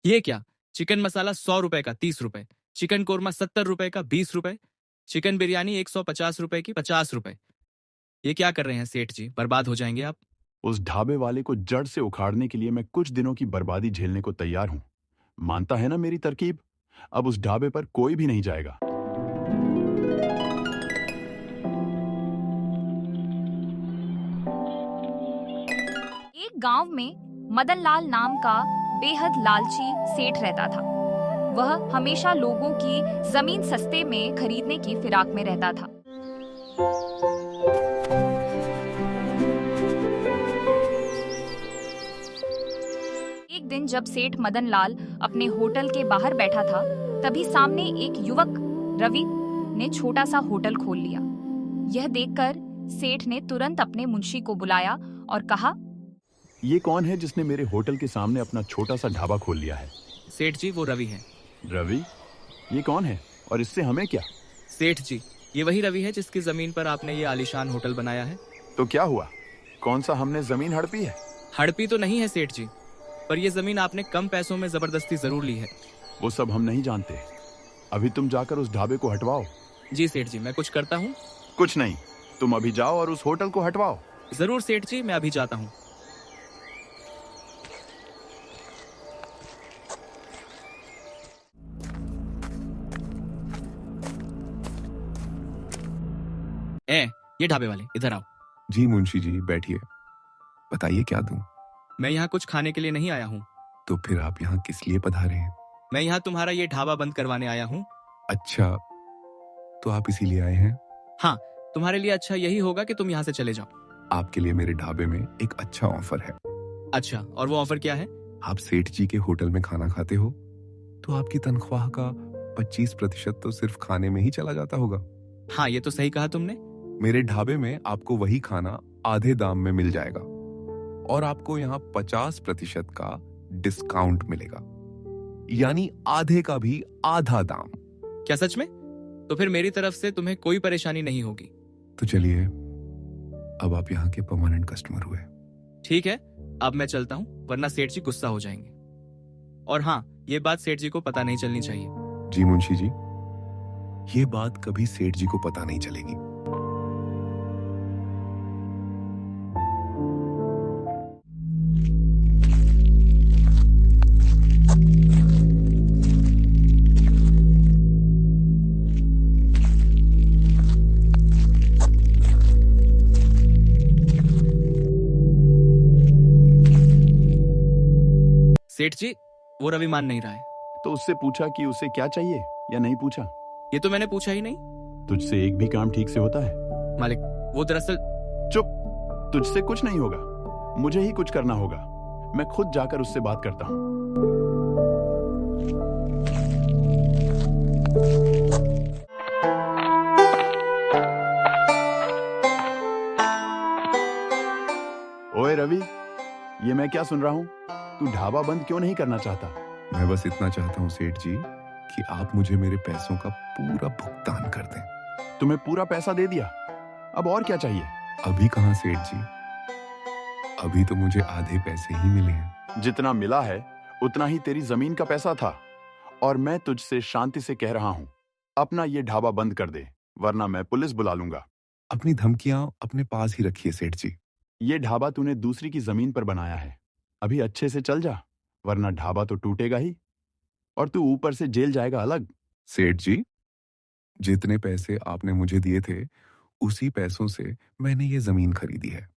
ये क्या? चिकन मसाला 100 रुपए का 30 रुपए, चिकन कोरमा 70 रुपए का 20 रुपए, चिकन बिरयानी 150 रुपए की 50 रुपए। ये क्या कर रहे हैं सेठ जी? बर्बाद हो जाएंगे आप। उस ढाबे वाले को जड़ से उखाड़ने के लिए मैं कुछ दिनों की बर्बादी झेलने को तैयार हूं। मानता है ना मेरी तरकीब? अब उस ढाबे पर कोई भी नहीं जाएगा। एक गांव में मदन लाल नाम का बेहद लालची सेठ रहता था। वह हमेशा लोगों की जमीन सस्ते में खरीदने की फिराक में रहता था। एक दिन जब सेठ मदन लाल अपने होटल के बाहर बैठा था, तभी सामने एक युवक रवि ने छोटा सा होटल खोल लिया। यह देखकर सेठ ने तुरंत अपने मुंशी को बुलाया और कहा, ये कौन है जिसने मेरे होटल के सामने अपना छोटा सा ढाबा खोल लिया है? सेठ जी, वो रवि है। रवि? ये कौन है और इससे हमें क्या? सेठ जी, ये वही रवि है जिसकी जमीन पर आपने ये आलीशान होटल बनाया है। तो क्या हुआ? कौन सा हमने जमीन हड़पी है? हड़पी तो नहीं है सेठ जी, पर ये जमीन आपने कम पैसों में जबरदस्ती जरूर ली है। वो सब हम नहीं जानते। अभी तुम जाकर उस ढाबे को हटवाओ। जी सेठ जी, मैं कुछ करता हूँ। कुछ नहीं, तुम अभी जाओ और उस होटल को हटवाओ। जरूर सेठ जी, मैं अभी जाता हूँ। ये ढाबे वाले इधर आओ। जी मुंशी जी, बैठिए। बताइए क्या दूं? मैं यहाँ कुछ खाने के लिए नहीं आया हूँ। तो फिर आप यहाँ किस लिए पधारे हैं? मैं यहाँ तुम्हारा ये ढाबा बंद करवाने आया हूँ। अच्छा, तो आप इसीलिए आए हैं? हाँ, तुम्हारे लिए अच्छा यही होगा कि तुम यहाँ से चले जाओ। आपके लिए मेरे ढाबे में एक अच्छा ऑफर है। अच्छा, और वो ऑफर क्या है? आप सेठ जी के होटल में खाना खाते हो तो आपकी तनख्वाह का 25% तो सिर्फ खाने में ही चला जाता होगा। हाँ, ये तो सही कहा तुमने। मेरे ढाबे में आपको वही खाना आधे दाम में मिल जाएगा और आपको यहाँ 50% का डिस्काउंट मिलेगा, यानी आधे का भी आधा दाम। क्या सच में? तो फिर मेरी तरफ से तुम्हें कोई परेशानी नहीं होगी। तो चलिए, अब आप यहाँ के परमानेंट कस्टमर हुए। ठीक है, अब मैं चलता हूँ, वरना सेठ जी गुस्सा हो जाएंगे। और हाँ, ये बात सेठ जी को पता नहीं चलनी चाहिए। जी मुंशी जी, ये बात कभी सेठ जी को पता नहीं चलेगी। सेठ जी, वो रवि मान नहीं रहा है। तो उससे पूछा कि उसे क्या चाहिए या नहीं पूछा? ये तो मैंने पूछा ही नहीं। तुझसे एक भी काम ठीक से होता है? मालिक, वो दरअसल। चुप! तुझसे कुछ नहीं होगा, मुझे ही कुछ करना होगा। मैं खुद जाकर उससे बात करता हूँ। ओए रवि, ये मैं क्या सुन रहा हूँ? तू ढाबा बंद क्यों नहीं करना चाहता? मैं बस इतना चाहता हूँ सेठ जी कि आप मुझे मेरे पैसों का पूरा भुगतान कर दें। तुम्हें पूरा पैसा दे दिया, अब और क्या चाहिए? अभी कहाँ सेठ जी, अभी तो मुझे आधे पैसे ही मिले हैं। जितना मिला है उतना ही तेरी जमीन का पैसा था, और मैं तुझसे शांति से कह रहा हूँ, अपना ये ढाबा बंद कर दे, वरना मैं पुलिस बुला लूंगा। अपनी धमकियां अपने पास ही रखिए सेठ जी। ये ढाबा तूने दूसरी की जमीन पर बनाया है, अभी अच्छे से चल जा, वरना ढाबा तो टूटेगा ही और तू ऊपर से जेल जाएगा अलग। सेठ जी, जितने पैसे आपने मुझे दिए थे उसी पैसों से मैंने ये जमीन खरीदी है।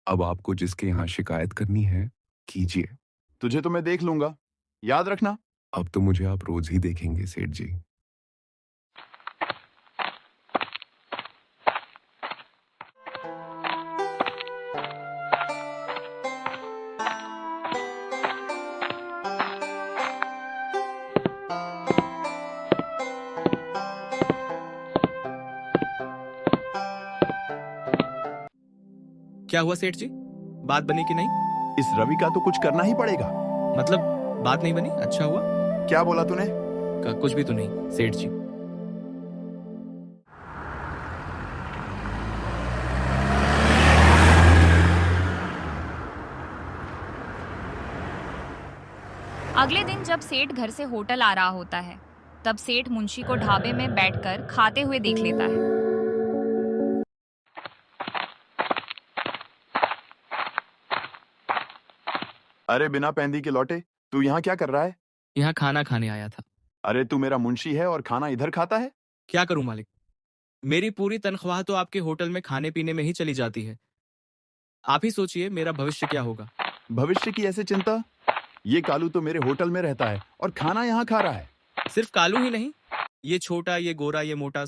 अब आपको जिसके यहाँ शिकायत करनी है कीजिए। तुझे तो मैं देख लूंगा, याद रखना। अब तो मुझे आप रोज ही देखेंगे सेठ जी। क्या हुआ सेठ जी? बात बनी कि नहीं? इस रवि का तो कुछ करना ही पड़ेगा। मतलब बात नहीं बनी? अच्छा हुआ। क्या बोला तूने? कुछ भी तो नहीं सेठ जी। अगले दिन जब सेठ घर से होटल आ रहा होता है, तब सेठ मुंशी को ढाबे में बैठकर खाते हुए देख लेता है। अरे बिना पैंदी के लौटे, तू यहाँ क्या कर रहा है? यहाँ खाना खाने आया था। अरे तू मेरा मुंशी है और खाना इधर खाता है? क्या करूं मालिक, मेरी पूरी तनख्वाह तो आपके होटल में खाने पीने में ही चली जाती है। आप ही सोचिए मेरा भविष्य क्या होगा। भविष्य की ऐसे चिंता? ये कालू तो मेरे होटल में रहता है और खाना यहाँ खा रहा है। सिर्फ कालू ही नहीं, ये छोटा, ये गोरा, ये मोटा,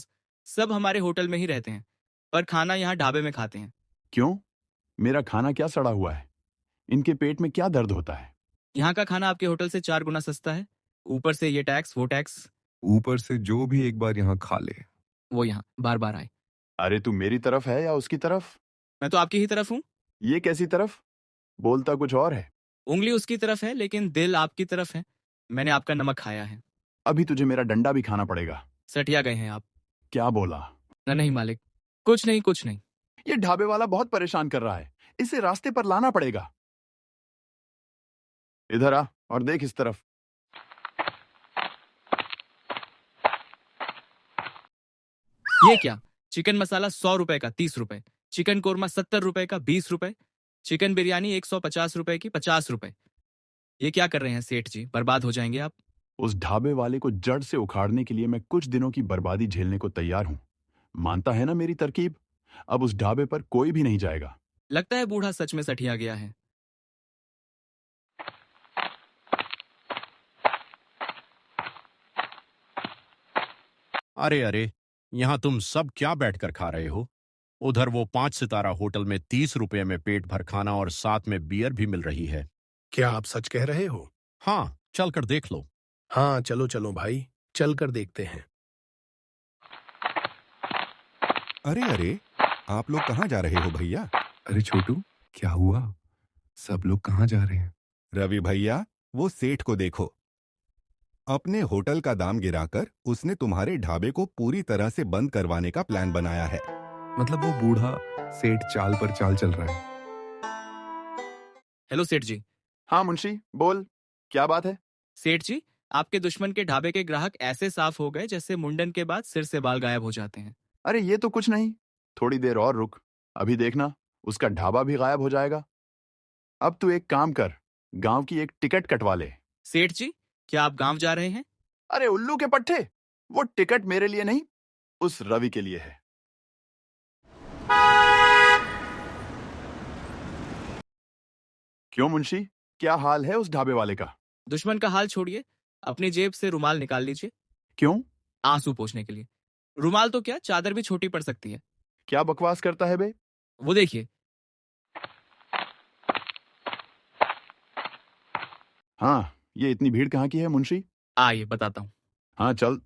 सब हमारे होटल में ही रहते हैं, पर खाना यहाँ ढाबे में खाते हैं। क्यों? मेरा खाना क्या सड़ा हुआ है? इनके पेट में क्या दर्द होता है? यहाँ का खाना आपके होटल से 4 गुना सस्ता है। ऊपर से ये टैक्स, वो टैक्स, ऊपर से जो भी एक बार यहाँ खा ले। वो यहाँ बार बार आए। अरे तू मेरी तरफ है या उसकी तरफ? मैं तो आपकी ही तरफ हूँ। ये कैसी तरफ? बोलता कुछ और है। उंगली उसकी तरफ है लेकिन दिल आपकी तरफ है। मैंने आपका नमक खाया है। अभी तुझे मेरा डंडा भी खाना पड़ेगा। सटिया गए हैं आप। क्या बोला? नहीं मालिक, कुछ नहीं कुछ नहीं। ये ढाबे वाला बहुत परेशान कर रहा है, इसे रास्ते पर लाना पड़ेगा। इधर आ और देख इस तरफ। ये क्या? चिकन मसाला 100 रुपए का 30 रुपए, चिकन कोरमा 70 रुपए का 20 रुपए, चिकन बिरयानी 150 रुपए की 50 रुपए। ये क्या कर रहे हैं सेठ जी, बर्बाद हो जाएंगे आप। उस ढाबे वाले को जड़ से उखाड़ने के लिए मैं कुछ दिनों की बर्बादी झेलने को तैयार हूं। मानता है ना मेरी तरकीब? अब उस ढाबे पर कोई भी नहीं जाएगा। लगता है बूढ़ा सच में सठिया गया है। अरे अरे, यहाँ तुम सब क्या बैठकर खा रहे हो? उधर वो 5 सितारा होटल में 30 रुपए में पेट भर खाना और साथ में बियर भी मिल रही है। क्या आप सच कह रहे हो? हाँ, चलकर देख लो। हाँ चलो चलो भाई, चल कर देखते हैं। अरे अरे, आप लोग कहाँ जा रहे हो भैया? अरे छोटू, क्या हुआ? सब लोग कहाँ जा रहे हैं? रवि भैया, वो सेठ को देखो। अपने होटल का दाम गिराकर उसने तुम्हारे ढाबे को पूरी तरह से बंद करवाने का प्लान बनाया है। मतलब वो बूढ़ा सेठ चाल पर चाल चल रहा है। हेलो सेठ जी। हाँ मुंशी, बोल, क्या बात है? सेठ जी, आपके दुश्मन के ढाबे के ग्राहक ऐसे साफ हो गए जैसे मुंडन के बाद सिर से बाल गायब हो जाते हैं। अरे ये तो कुछ नहीं, थोड़ी देर और रुक, अभी देखना उसका ढाबा भी गायब हो जाएगा। अब तू एक काम कर, गांव की एक टिकट कटवा ले। सेठ जी, क्या आप गांव जा रहे हैं? अरे उल्लू के पट्टे, वो टिकट मेरे लिए नहीं, उस रवि के लिए है। क्यों मुंशी, क्या हाल है उस ढाबे वाले का? दुश्मन का हाल छोड़िए, अपनी जेब से रुमाल निकाल लीजिए। क्यों? आंसू पोंछने के लिए। रुमाल तो क्या, चादर भी छोटी पड़ सकती है। क्या बकवास करता है बे? वो देखिए। हाँ, ये इतनी भीड़ कहाँ की है मुंशी? आइए बताता हूँ। हाँ चल।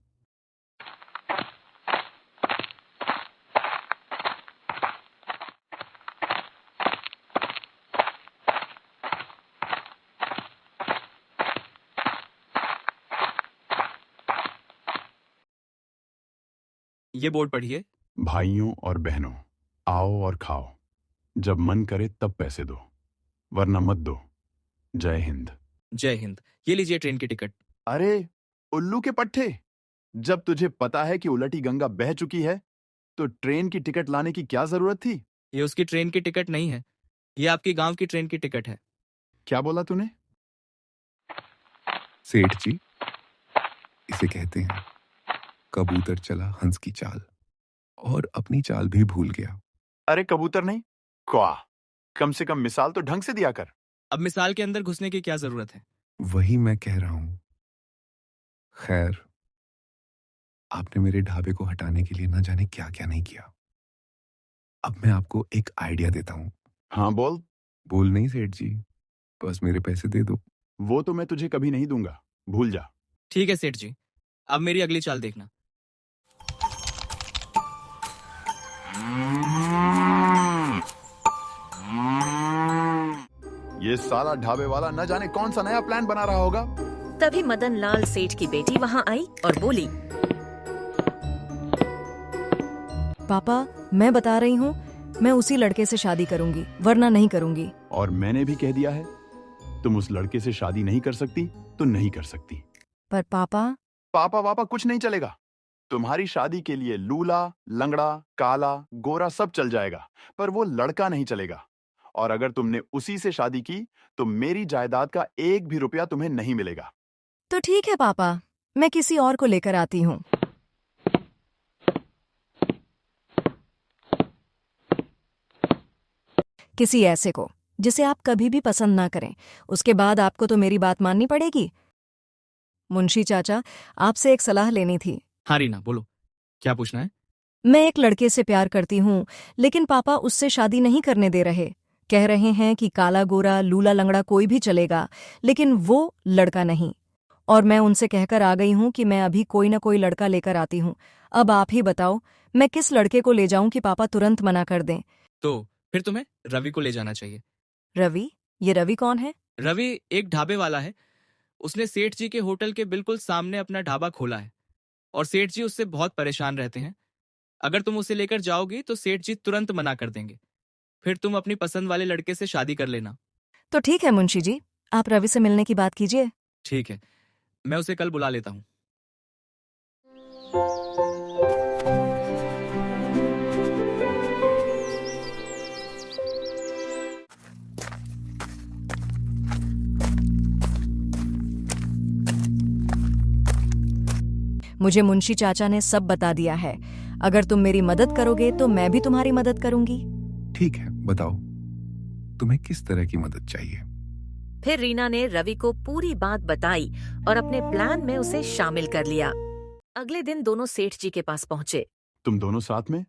ये बोर्ड पढ़िए। भाइयों और बहनों, आओ और खाओ, जब मन करे तब पैसे दो, वरना मत दो। जय हिंद। जय हिंद। ये लीजिए ट्रेन की टिकट। अरे उल्लू के पट्टे, जब तुझे पता है कि उलटी गंगा बह चुकी है तो ट्रेन की टिकट लाने की क्या जरूरत थी? ये उसकी ट्रेन की टिकट नहीं है, ये आपकी गांव की ट्रेन की टिकट है। क्या बोला तूने? सेठ जी, इसे कहते हैं कबूतर चला हंस की चाल, और अपनी चाल भी भूल गया। अरे कबूतर नहीं, क्वा, कम से कम मिसाल तो ढंग से दिया कर। अब मिसाल के अंदर घुसने की क्या जरूरत है? वही मैं कह रहा हूं। खैर, आपने मेरे ढाबे को हटाने के लिए ना जाने क्या क्या नहीं किया। अब मैं आपको एक आइडिया देता हूं। हाँ बोल। बोल नहीं सेठ जी, बस मेरे पैसे दे दो। वो तो मैं तुझे कभी नहीं दूंगा, भूल जा। ठीक है सेठ जी, अब मेरी अगली चाल देखना। ये साला ढाबे वाला न जाने कौन सा नया प्लान बना रहा होगा। तभी मदन लाल सेठ की बेटी वहाँ आई और बोली, पापा, मैं बता रही हूँ, मैं उसी लड़के से शादी करूंगी, वरना नहीं करूंगी। और मैंने भी कह दिया है, तुम उस लड़के से शादी नहीं कर सकती तो नहीं कर सकती। पर पापा, पापा वापा कुछ नहीं चलेगा। तुम्हारी शादी के लिए लूला, लंगड़ा, काला, गोरा सब चल जाएगा, पर वो लड़का नहीं चलेगा। और अगर तुमने उसी से शादी की तो मेरी जायदाद का एक भी रुपया तुम्हें नहीं मिलेगा। तो ठीक है पापा, मैं किसी और को लेकर आती हूँ। किसी ऐसे को जिसे आप कभी भी पसंद ना करें। उसके बाद आपको तो मेरी बात माननी पड़ेगी। मुंशी चाचा, आपसे एक सलाह लेनी थी। हाँ रीना, बोलो, क्या पूछना है? मैं एक लड़के से प्यार करती हूँ, लेकिन पापा उससे शादी नहीं करने दे रहे। कह रहे हैं कि काला गोरा, लूला लंगड़ा कोई भी चलेगा, लेकिन वो लड़का नहीं। और मैं उनसे कहकर आ गई हूँ कि मैं अभी कोई न कोई लड़का लेकर आती हूँ। अब आप ही बताओ, मैं किस लड़के को ले जाऊं कि पापा तुरंत मना कर दें? तो फिर तुम्हें रवि को ले जाना चाहिए। रवि? ये रवि कौन है? रवि एक ढाबे वाला है। उसने सेठ जी के होटल के बिल्कुल सामने अपना ढाबा खोला है और सेठ जी उससे बहुत परेशान रहते हैं। अगर तुम उसे लेकर जाओगी तो सेठ जी तुरंत मना कर देंगे। फिर तुम अपनी पसंद वाले लड़के से शादी कर लेना। तो ठीक है मुंशी जी, आप रवि से मिलने की बात कीजिए। ठीक है, मैं उसे कल बुला लेता हूँ। मुझे मुंशी चाचा ने सब बता दिया है। अगर तुम मेरी मदद करोगे तो मैं भी तुम्हारी मदद करूंगी। ठीक है, बताओ तुम्हें किस तरह की मदद चाहिए? फिर रीना ने रवि को पूरी बात बताई और अपने प्लान में उसे शामिल कर लिया। अगले दिन दोनों सेठ जी के पास पहुंचे। तुम दोनों साथ में?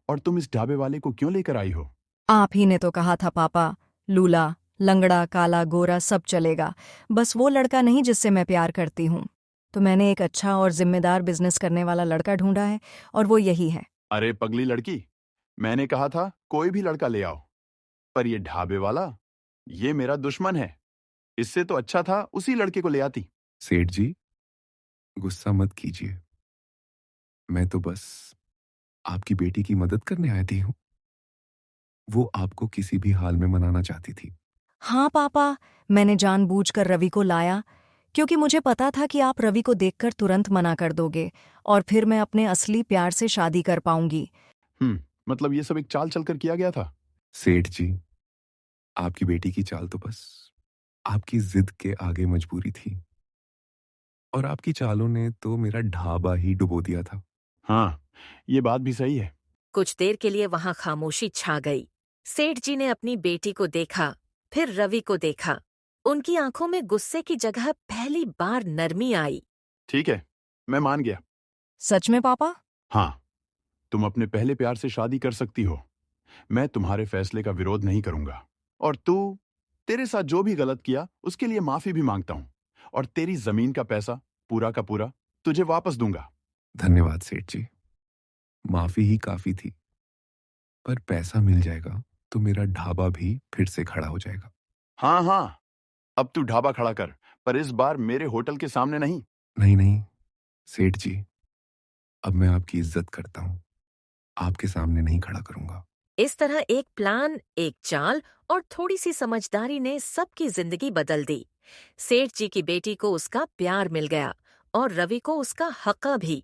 और तुम इस ढाबे वाले को क्यों लेकर आई हो? आप ही ने तो कहा था पापा, लूला, लंगड़ा, काला, गोरा सब चलेगा, बस वो लड़का नहीं जिससे मैं प्यार करती हूँ। तो मैंने एक अच्छा और जिम्मेदार बिजनेस करने वाला लड़का ढूंढा है, और वो यही है। अरे पगली लड़की, मैंने कहा था कोई भी लड़का ले आओ, पर ये ढाबे वाला, ये मेरा दुश्मन है। इससे तो अच्छा था उसी लड़के को ले आती। सेठ जी, गुस्सा मत कीजिए। मैं तो बस आपकी बेटी की मदद करने आती हूँ। वो आपको किसी भी हाल में मनाना चाहती थी। हाँ पापा, मैंने जानबूझकर रवि को लाया, क्योंकि मुझे पता था कि आप रवि को देखकर तुरंत मना कर दोगे, और फिर मैं अपने असली प्यार से शादी कर पाऊंगी। मतलब ये सब एक चाल चलकर किया गया था? सेठ जी, आपकी बेटी की चाल तो बस आपकी जिद के आगे मजबूरी थी, और आपकी चालों ने तो मेरा ढाबा ही डुबो दिया था। हाँ, ये बात भी सही है। कुछ देर के लिए वहां खामोशी छा गई। सेठ जी ने अपनी बेटी को देखा, फिर रवि को देखा। उनकी आंखों में गुस्से की जगह पहली बार नरमी आई। ठीक है, मैं मान गया। सच में पापा? हाँ, तुम अपने पहले प्यार से शादी कर सकती हो। मैं तुम्हारे फैसले का विरोध नहीं करूंगा। और तेरे साथ जो भी गलत किया उसके लिए माफी भी मांगता हूं। और तेरी जमीन का पैसा पूरा का पूरा तुझे वापस दूंगा। धन्यवाद सेठ जी, माफी ही काफी थी। पर पैसा मिल जाएगा तो मेरा ढाबा भी फिर से खड़ा हो जाएगा। हाँ हाँ, अब तू ढाबा खड़ा कर, पर इस बार मेरे होटल के सामने नहीं। नहीं नहीं सेठ जी, अब मैं आपकी इज्जत करता हूँ, आपके सामने नहीं खड़ा करूंगा। इस तरह एक प्लान, एक चाल और थोड़ी सी समझदारी ने सबकी जिंदगी बदल दी। सेठ जी की बेटी को उसका प्यार मिल गया और रवि को उसका हक़ भी।